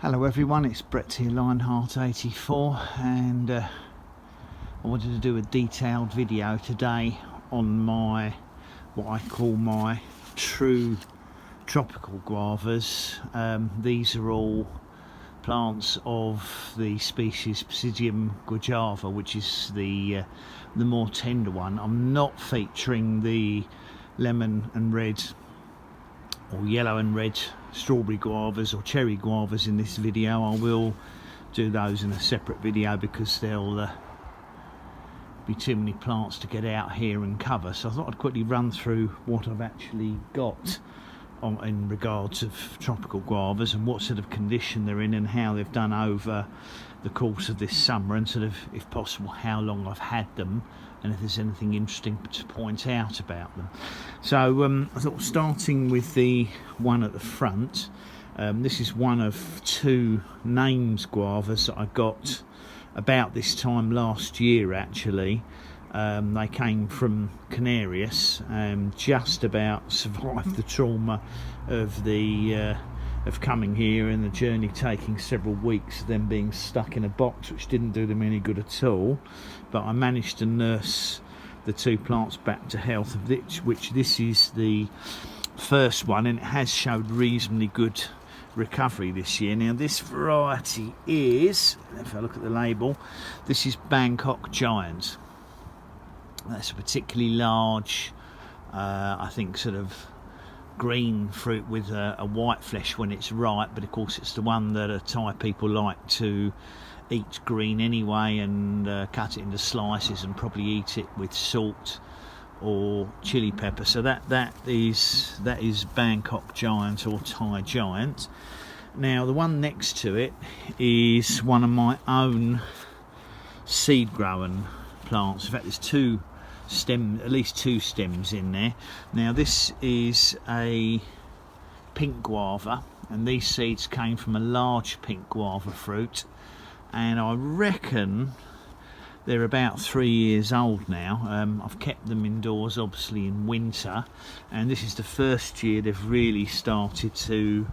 Hello everyone, it's Brett here, Lionheart84, and I wanted to do a detailed video today on my, what I call my true tropical guavas. These are all plants of the species Psidium Guajava, which is the more tender one. I'm not featuring the lemon and red or yellow and red strawberry guavas or cherry guavas in this video. I will do those in a separate video because there'll be too many plants to get out here and cover. So I thought I'd quickly run through what I've actually got in regards of tropical guavas and what sort of condition they're in and how they've done over the course of this summer, and sort of, if possible, how long I've had them and if there's anything interesting to point out about them. So I thought, starting with the one at the front, this is one of two names guavas that I got about this time last year actually. They came from Canarias and just about survived the trauma of the of coming here and the journey taking several weeks, them being stuck in a box, which didn't do them any good at all. But I managed to nurse the two plants back to health, of which this is the first one, and it has showed reasonably good recovery this year. Now this variety is, if I look at the label, this is Bangkok Giant. That's a particularly large, I think, sort of green fruit with a white flesh when it's ripe, but of course it's the one that Thai people like to eat green anyway, and cut it into slices and probably eat it with salt or chili pepper. So that is Bangkok Giant or Thai Giant. Now the one next to it is one of my own seed growing plants. In fact, there's at least two stems in there. Now this is a pink guava, and these seeds came from a large pink guava fruit, and I reckon they're about 3 years old now. I've kept them indoors obviously in winter, and this is the first year they've really started to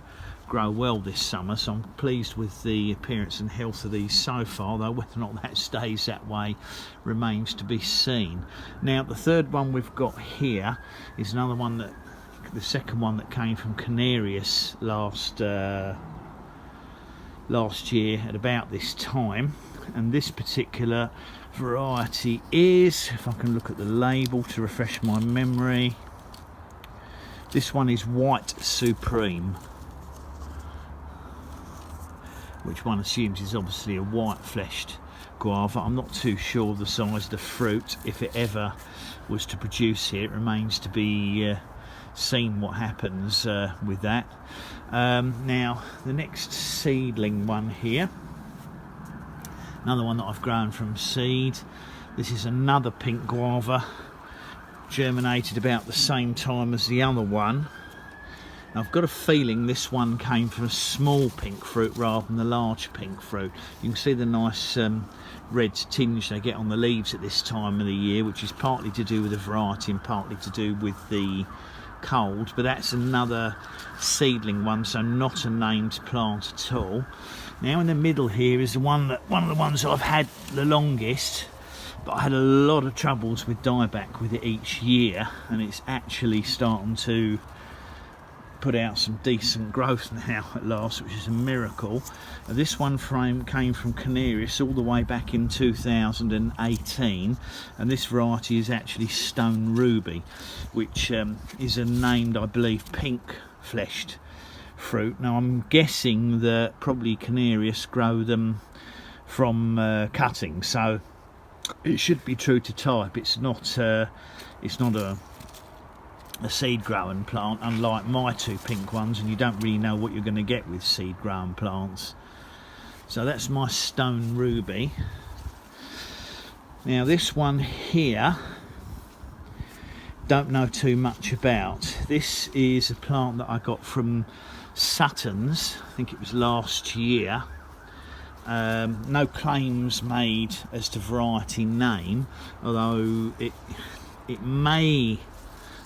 grow well this summer, so I'm pleased with the appearance and health of these so far, though whether or not that stays that way remains to be seen. Now the third one we've got here is another one that, the second one that came from Canarias last year at about this time, and this particular variety is, if I can look at the label to refresh my memory, this one is White Supreme, which one assumes is obviously a white fleshed guava. I'm not too sure of the size of the fruit, if it ever was to produce here. It remains to be seen what happens with that. Now the next seedling one here, another one that I've grown from seed. This is another pink guava, germinated about the same time as the other one. Now, I've got a feeling this one came from a small pink fruit rather than the large pink fruit. You can see the nice red tinge they get on the leaves at this time of the year, which is partly to do with the variety and partly to do with the cold. But that's another seedling one, so not a named plant at all. Now in the middle here is one of the ones that I've had the longest, but I had a lot of troubles with dieback with it each year, and it's actually starting to put out some decent growth now at last, which is a miracle. This one came from Canarias all the way back in 2018, and this variety is actually Stone Ruby, which is a named, I believe, pink fleshed fruit. Now I'm guessing that probably Canarias grow them from cutting, so it should be true to type. It's not a seed growing plant, unlike my two pink ones, and you don't really know what you're going to get with seed growing plants. So that's my Stone Ruby. Now this one here, don't know too much about. This is a plant that I got from Sutton's, I think it was last year. No claims made as to variety name, although it may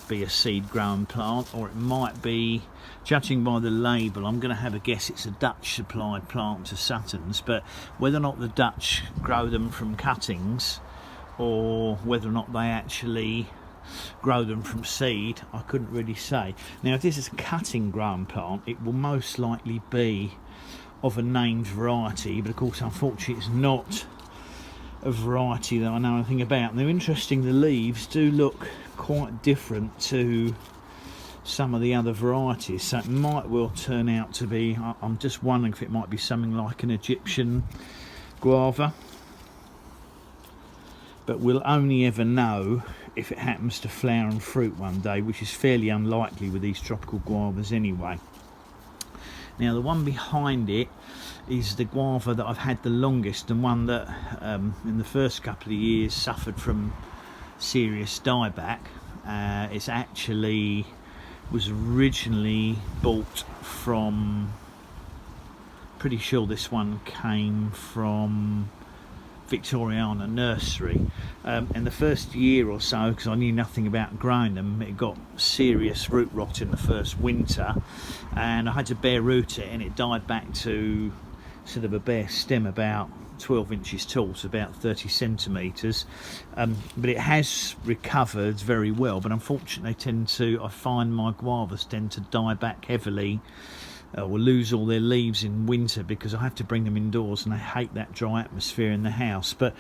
be a seed grown plant, or it might be, judging by the label, I'm going to have a guess it's a Dutch supplied plant to Suttons, but whether or not the Dutch grow them from cuttings or whether or not they actually grow them from seed, I couldn't really say. Now if this is a cutting grown plant, it will most likely be of a named variety, but of course unfortunately it's not a variety that I know anything about. Now interesting, the leaves do look quite different to some of the other varieties, so it might well turn out to be, I'm just wondering if it might be something like an Egyptian guava, but we'll only ever know if it happens to flower and fruit one day, which is fairly unlikely with these tropical guavas anyway. Now the one behind it is the guava that I've had the longest, and one that in the first couple of years suffered from serious dieback. It's actually was originally bought from, pretty sure this one came from Victoriana nursery. In the first year or so, because I knew nothing about growing them, it got serious root rot in the first winter, and I had to bare root it, and it died back to sort of a bare stem about 12 inches tall, so about 30 centimetres, but it has recovered very well. But unfortunately I find my guavas tend to die back heavily or lose all their leaves in winter, because I have to bring them indoors and they hate that dry atmosphere in the house. But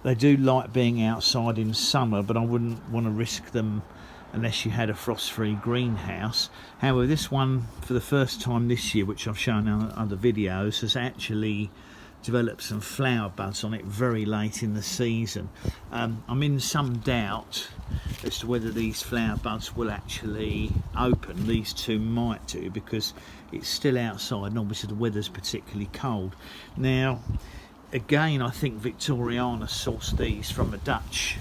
they do like being outside in summer, but I wouldn't want to risk them unless you had a frost-free greenhouse. However, this one, for the first time this year, which I've shown in other videos, has actually developed some flower buds on it very late in the season. I'm in some doubt as to whether these flower buds will actually open. These two might do, because it's still outside and obviously the weather's particularly cold. Now again, I think Victoriana sourced these from a Dutch,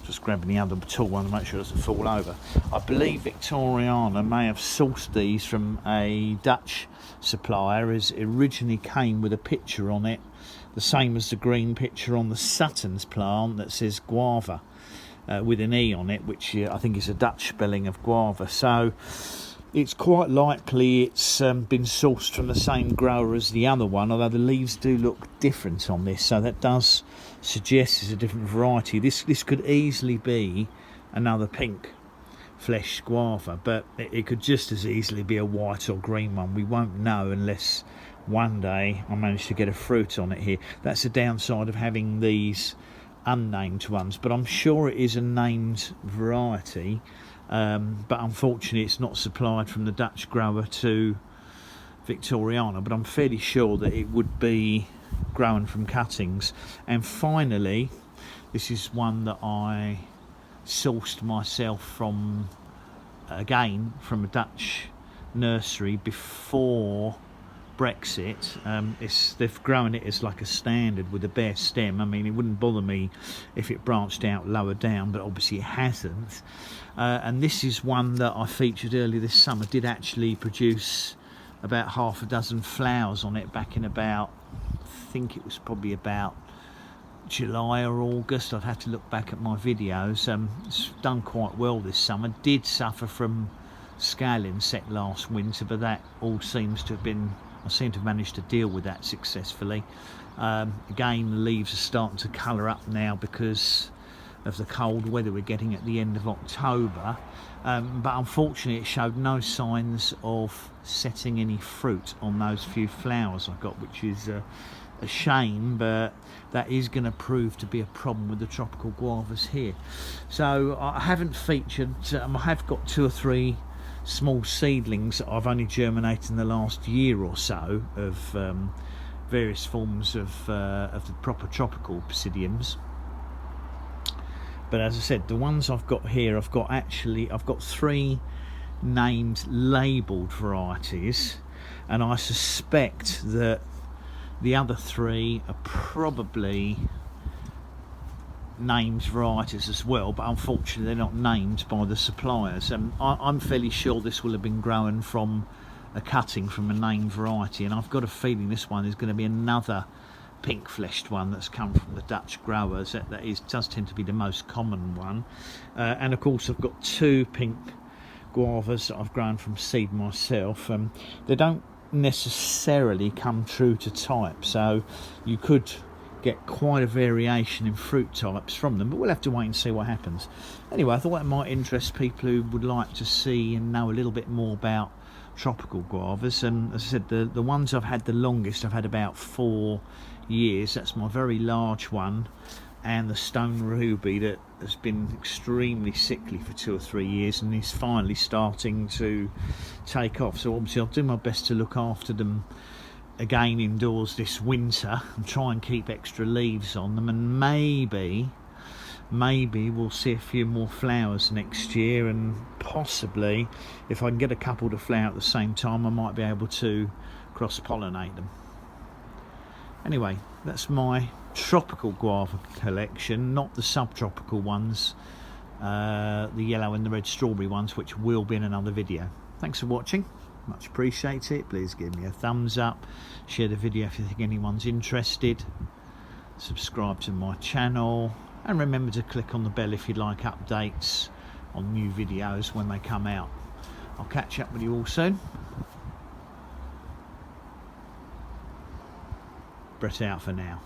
just grabbing the other tall one to make sure it doesn't fall over. I believe Victoriana may have sourced these from a Dutch supplier, as it originally came with a picture on it, the same as the green picture on the Suttons plant that says guava with an E on it, which I think is a Dutch spelling of guava. So it's quite likely it's been sourced from the same grower as the other one, although the leaves do look different on this, so that does suggest it's a different variety. This could easily be another pink flesh guava, but it could just as easily be a white or green one. We won't know unless one day I manage to get a fruit on it here. That's the downside of having these unnamed ones, but I'm sure it is a named variety, but unfortunately it's not supplied from the Dutch grower to Victoriana, but I'm fairly sure that it would be grown from cuttings. And finally, this is one that I sourced myself from, again from a Dutch nursery before Brexit. They've grown it as like a standard with a bare stem. I mean, it wouldn't bother me if it branched out lower down, but obviously it hasn't. And this is one that I featured earlier this summer. Did actually produce about half a dozen flowers on it back in about, I think it was probably about July or August. I'd have to look back at my videos. It's done quite well this summer. Did suffer from scale insect last winter, but that all seems to have been, I seem to have managed to deal with that successfully. Again, the leaves are starting to colour up now because of the cold weather we're getting at the end of October, but unfortunately it showed no signs of setting any fruit on those few flowers I got, which is a shame, but that is going to prove to be a problem with the tropical guavas here. So I haven't featured, I have got 2 or 3 small seedlings that I've only germinated in the last year or so of various forms of the proper tropical Psidiums. But as I said, the ones I've got here, I've got 3 named labelled varieties, and I suspect that the other 3 are probably named varieties as well, but unfortunately they're not named by the suppliers. I'm fairly sure this will have been grown from a cutting from a named variety, and I've got a feeling this one is going to be another pink fleshed one that's come from the Dutch growers. Does tend to be the most common one. And of course I've got 2 pink guavas that I've grown from seed myself. They don't necessarily come true to type, so you could get quite a variation in fruit types from them, but we'll have to wait and see what happens. Anyway, I thought that might interest people who would like to see and know a little bit more about tropical guavas. And as I said, the ones I've had the longest, I've had about 4 years. That's my very large one, and the stone ruby that has been extremely sickly for 2 or 3 years and is finally starting to take off. So obviously I'll do my best to look after them again indoors this winter and try and keep extra leaves on them, and maybe we'll see a few more flowers next year, and possibly if I can get a couple to flower at the same time, I might be able to cross-pollinate them. Anyway, that's my tropical guava collection, not the subtropical ones, the yellow and the red strawberry ones, which will be in another video. Thanks for watching, much appreciate it. Please give me a thumbs up, share the video if you think anyone's interested, subscribe to my channel, and remember to click on the bell if you'd like updates on new videos when they come out. I'll catch up with you all soon. Brett out for now.